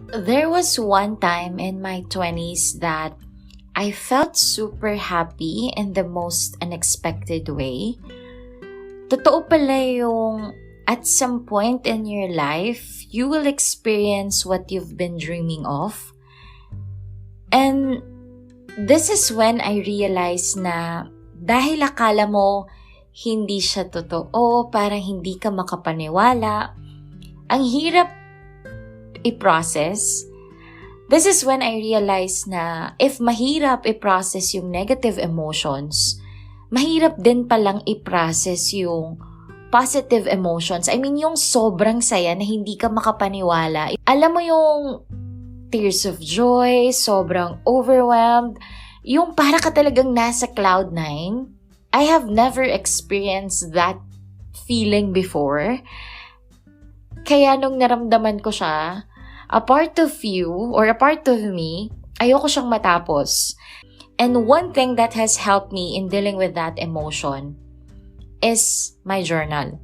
There was one time in my 20s that I felt super happy in the most unexpected way. Totoo pala yung at some point in your life, you will experience what you've been dreaming of. And this is when I realized na dahil akala mo hindi siya totoo, parang hindi ka makapaniwala, ang hirap i-process. This is when I realized na if mahirap i-process yung negative emotions, mahirap din palang i-process yung positive emotions. I mean, yung sobrang saya na hindi ka makapaniwala. Alam mo yung tears of joy, sobrang overwhelmed, yung para ka talagang nasa cloud 9. I have never experienced that feeling before. Kaya nung naramdaman ko siya, a part of you or a part of me, ayoko siyang matapos. And one thing that has helped me in dealing with that emotion is my journal.